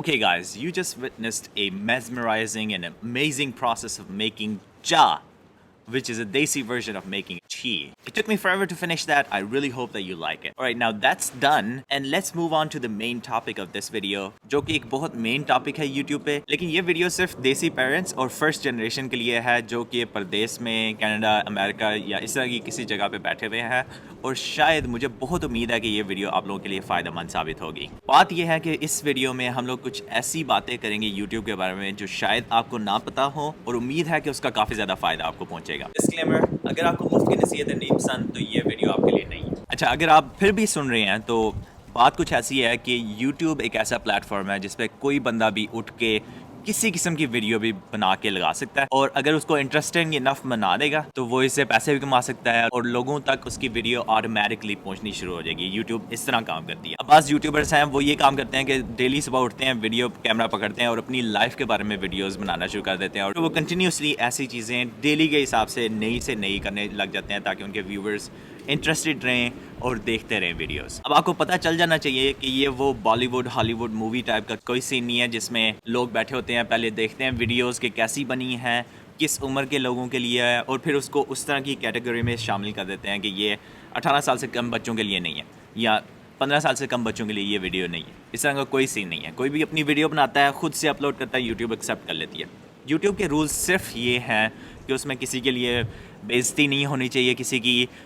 Okay guys, you just witnessed a mesmerizing and amazing process of making cha, which is a desi version of making tea. It took me forever to finish that. I really hope that you like it. Alright, now that's done and let's move on to the main topic of this video, जो कि एक बहुत main topic है YouTube पे, लेकिन ये video सिर्फ देसी पेरेंट्स और फर्स्ट जनरेशन के लिए है जो कि परदेश में कनाडा, अमेरिका या इस तरह की किसी जगह पे बैठे हुए हैं और शायद मुझे बहुत उम्मीद है कि ये वीडियो आप लोगों के लिए फ़ायदेमंद साबित होगी। बात यह है कि इस वीडियो में हम लोग कुछ ऐसी बातें करेंगे YouTube के बारे में जो शायद आपको ना पता हो और उम्मीद है कि उसका काफ़ी ज़्यादा फ़ायदा आपको पहुँचेगा। डिस्क्लेमर, अगर आपको मुफ्त की नसीहतें नहीं पसंद तो ये वीडियो आपके लिए नहीं है। अच्छा, अगर आप फिर भी सुन रहे हैं तो बात कुछ ऐसी है कि YouTube एक ऐसा प्लेटफॉर्म है जिस पे कोई बंदा भी उठ के किसी किस्म की वीडियो भी बना के लगा सकता है और अगर उसको इंटरेस्टिंग इनफ बना देगा तो वो इससे पैसे भी कमा सकता है और लोगों तक उसकी वीडियो ऑटोमेटिकली पहुंचनी शुरू हो जाएगी। यूट्यूब इस तरह काम करती है। अब बाज़ यूट्यूबर्स हैं वो ये काम करते हैं कि डेली सुबह उठते हैं, वीडियो कैमरा पकड़ते हैं और अपनी लाइफ के बारे में वीडियोज़ बनाना शुरू कर देते हैं और वो कंटिन्यूसली ऐसी चीज़ें डेली के हिसाब से नई करने लग जाते हैं ताकि उनके व्यूवर्स इंटरेस्टेड रहें और देखते रहें वीडियोस। अब आपको पता चल जाना चाहिए कि ये वो बॉलीवुड हॉलीवुड मूवी टाइप का कोई सीन नहीं है जिसमें लोग बैठे होते हैं, पहले देखते हैं वीडियोस कि कैसी बनी हैं, किस उम्र के लोगों के लिए है और फिर उसको उस तरह की कैटेगरी में शामिल कर देते हैं कि ये 18 साल से कम बच्चों के लिए नहीं है या 15 साल से कम बच्चों के लिए ये वीडियो नहीं है। इस तरह का कोई सीन नहीं है। कोई भी अपनी वीडियो बनाता है, खुद से अपलोड करता है, यूट्यूब एक्सेप्ट कर लेती है। यूट्यूब के रूल्स सिर्फ ये हैं कि उसमें किसी के लिए बेइज्जती नहीं होनी चाहिए,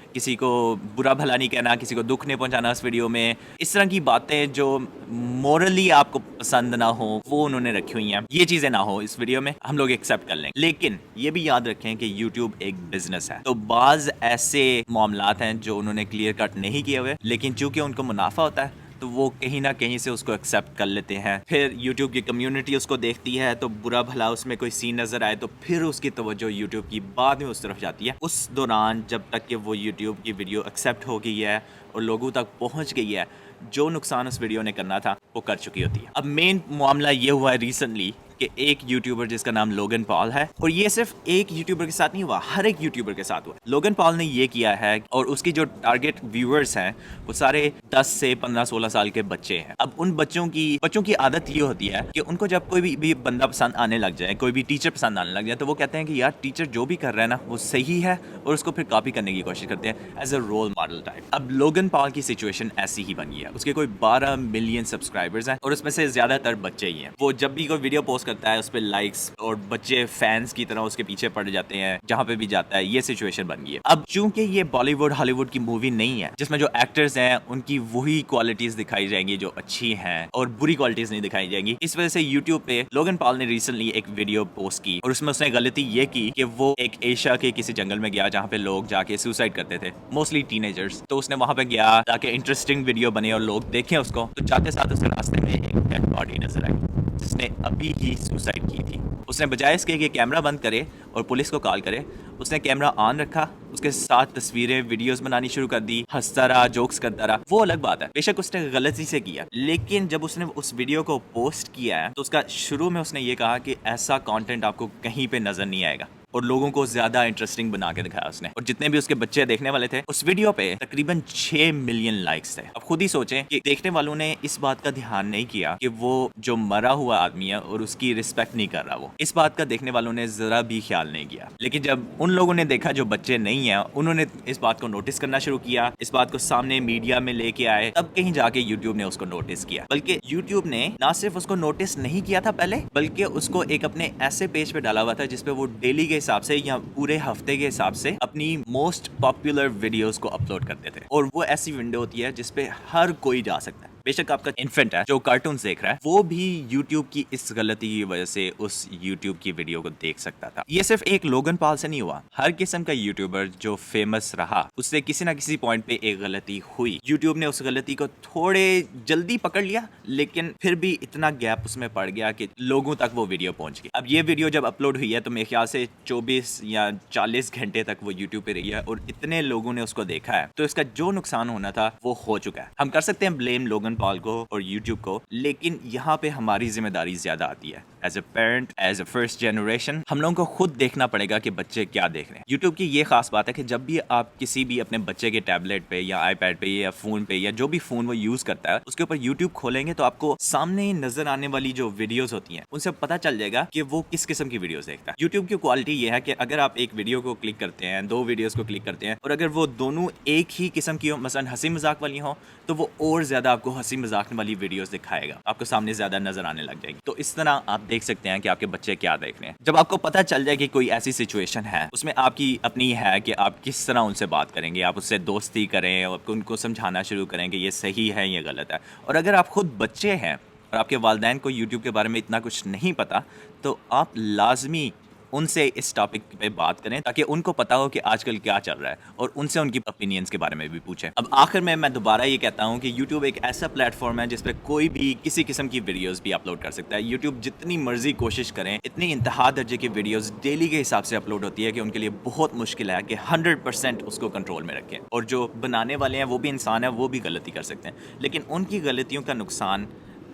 किसी को बुरा भला नहीं कहना, किसी को दुख नहीं पहुंचाना उस वीडियो में। इस तरह की बातें जो मोरली आपको पसंद ना हो वो उन्होंने रखी हुई हैं। ये चीज़ें ना हो इस वीडियो में, हम लोग एक्सेप्ट कर लेंगे। लेकिन ये भी याद रखें कि YouTube एक बिजनेस है, तो बाज़ ऐसे मामलात हैं जो उन्होंने क्लियर कट नहीं किए हुए, लेकिन चूँकि उनको मुनाफा होता है तो वो कहीं ना कहीं से उसको एक्सेप्ट कर लेते हैं। फिर YouTube की कम्युनिटी उसको देखती है तो बुरा भला उसमें कोई सीन नज़र आए तो फिर उसकी तवज्जो YouTube की बाद में उस तरफ जाती है। उस दौरान जब तक कि वो YouTube की वीडियो एक्सेप्ट हो गई है और लोगों तक पहुंच गई है, जो नुकसान उस वीडियो ने करना था वो कर चुकी होती है। अब मेन मामला ये हुआ है रिसेंटली कि एक यूट्यूबर जिसका नाम लोगन पॉल है, और ये सिर्फ एक यूट्यूबर के साथ नहीं हुआ, हर एक यूट्यूबर के साथ हुआ। लोगन पॉल ने ये किया है और उसकी जो टारगेट व्यूअर्स हैं वो सारे 10 से 15-16 साल के बच्चे हैं। अब उन बच्चों की आदत ये होती है कि उनको जब कोई भी बंदा पसंद आने लग जाए, कोई भी टीचर पसंद आने लग जाए, तो वो कहते हैं कि यार टीचर जो भी कर रहा है ना वो सही है और उसको फिर कॉपी करने की कोशिश करते हैं as a role model type. अब लोगन पॉल की सिचुएशन ऐसी ही बन गई है। उसके कोई 12 मिलियन सब्सक्राइबर्स हैं और उसमें से ज्यादातर बच्चे ही हैं। वो जब भी कोई वीडियो पोस्ट करता है उस पर लाइक्स और बच्चे फैंस की तरह उसके पीछे पड़ जाते हैं जहां पे भी जाता है। ये सिचुएशन बन गई है। अब चूंकि ये बॉलीवुड हॉलीवुड की मूवी नहीं है जिसमें जो एक्टर्स हैं उनकी वही क्वालिटीज दिखाई जाएंगी जो अच्छी हैं और बुरी क्वालिटीज नहीं दिखाई जाएंगी, इस वजह से यूट्यूब पे लोगन पॉल ने रिसेंटली एक वीडियो पोस्ट की और उसमें उसने गलती ये की कि वो एक एशिया के किसी जंगल में गया जहाँ पे लोग जाके सुसाइड करते थे, मोस्टली टीनेजर्स। तो उसने वहां पे गया ताकि इंटरेस्टिंग वीडियो बने और लोग देखें उसको। तो जाते साथ उसके रास्ते में एक डेड बॉडी नजर आई जिसने अभी ही सुसाइड की थी। उसने बजाय इसके कि कैमरा बंद करे और पुलिस को कॉल करे, उसने कैमरा ऑन रखा, उसके साथ तस्वीरें वीडियोस बनानी शुरू कर दी, हंसता रहा, जोक्स करता रहा। वो अलग बात है, बेशक उसने गलती से किया, लेकिन जब उसने उस वीडियो को पोस्ट किया है तो उसका शुरू में उसने ये कहा कि ऐसा कंटेंट आपको कहीं पे नजर नहीं आएगा और लोगों को ज्यादा इंटरेस्टिंग बना के दिखाया उसने। और जितने भी उसके बच्चे देखने वाले थे उस वीडियो पे तकरीबन 6 मिलियन लाइक्स थे। अब खुद ही सोचें कि देखने वालों ने इस बात का ध्यान नहीं किया कि वो जो मरा हुआ आदमी है और उसकी रिस्पेक्ट नहीं कर रहा, वो इस बात का देखने वालों ने जरा भी ख्याल नहीं किया। लेकिन जब उन लोगों ने देखा जो बच्चे नहीं है, उन्होंने इस बात को नोटिस करना शुरू किया, इस बात को सामने मीडिया में लेके आए, तब कहीं जाके यूट्यूब ने उसको नोटिस किया। बल्कि यूट्यूब ने ना सिर्फ उसको नोटिस नहीं किया था पहले, बल्कि उसको एक अपने ऐसे पेज पे डाला हुआ था जिसपे वो डेली के हिसाब से या पूरे हफ्ते के हिसाब से अपनी मोस्ट पॉपुलर वीडियोस को अपलोड करते थे। और वो ऐसी विंडो होती है जिसपे हर कोई जा सकता है। बेशक आपका इन्फेंट है जो कार्टून देख रहा है, वो भी YouTube की इस गलती की वजह से उस YouTube की वीडियो को देख सकता था। ये सिर्फ एक लोगन पॉल से नहीं हुआ, हर किस्म का यूट्यूबर जो फेमस रहा उससे किसी ना किसी पॉइंट पे एक गलती हुई। YouTube ने उस गलती को थोड़े जल्दी पकड़ लिया, लेकिन फिर भी इतना गैप उसमें पड़ गया कि लोगों तक वो वीडियो पहुंच गई। अब ये वीडियो जब अपलोड हुई है तो मेरे ख्याल से 24 या 40 घंटे तक वो YouTube पे रही है और इतने लोगों ने उसको देखा है, तो इसका जो नुकसान होना था वो हो चुका है। हम कर सकते हैं ब्लेम लोगन पाल को और यूट्यूब को, लेकिन यहाँ पे हमारी जिम्मेदारी ज्यादा आती है। As a parent, as a first generation, हम लोगों को खुद देखना पड़ेगा कि बच्चे क्या देख रहे हैं। यूट्यूब की ये खास बात है कि जब भी आप किसी भी अपने बच्चे के टैबलेट पे या आईपैड पे या फोन पे या जो भी फोन वो यूज करता है उसके ऊपर यूट्यूब खोलेंगे तो आपको सामने नजर आने वाली जो वीडियोस होती हैं उनसे पता चल जाएगा कि वो किस किस्म की वीडियोस देखता है। यूट्यूब की क्वालिटी ये है कि अगर आप एक वीडियो को क्लिक करते हैं, 2 वीडियोस को क्लिक करते हैं और अगर वो दोनों एक ही किस्म की हो, मसलन हंसी मजाक वाली हो, तो वो और ज्यादा आपको हंसी मजाक वाली वीडियोस दिखाएगा, आपको सामने ज्यादा नजर आने लग जाएगी। तो इस तरह आप देख सकते हैं कि आपके बच्चे क्या देख रहे हैं। जब आपको पता चल जाए कि कोई ऐसी सिचुएशन है उसमें आपकी अपनी है कि आप किस तरह उनसे बात करेंगे, आप उससे दोस्ती करें और उनको समझाना शुरू करें कि ये सही है, ये गलत है। और अगर आप खुद बच्चे हैं और आपके वालिदैन को यूट्यूब के बारे में इतना कुछ नहीं पता, तो आप लाजमी उनसे इस टॉपिक पे बात करें ताकि उनको पता हो कि आजकल क्या चल रहा है और उनसे उनकी ओपिनियंस के बारे में भी पूछें। अब आखिर में मैं दोबारा ये कहता हूँ कि YouTube एक ऐसा प्लेटफॉर्म है जिस पे कोई भी किसी किस्म की वीडियोस भी अपलोड कर सकता है। YouTube जितनी मर्जी कोशिश करें, इतनी इंतहा दर्जे की वीडियोस डेली के हिसाब से अपलोड होती है कि उनके लिए बहुत मुश्किल है कि 100% उसको कंट्रोल में रखें। और जो बनाने वाले हैं वो भी इंसान है, वो भी गलती कर सकते हैं, लेकिन उनकी गलतियों का नुकसान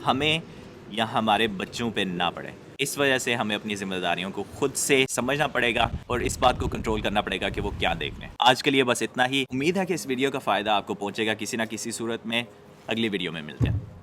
हमें या हमारे बच्चों पे ना पड़े। इस वजह से हमें अपनी जिम्मेदारियों को खुद से समझना पड़ेगा और इस बात को कंट्रोल करना पड़ेगा कि वो क्या देख रहे हैं। आज के लिए बस इतना ही। उम्मीद है कि इस वीडियो का फ़ायदा आपको पहुंचेगा किसी ना किसी सूरत में। अगली वीडियो में मिलते हैं।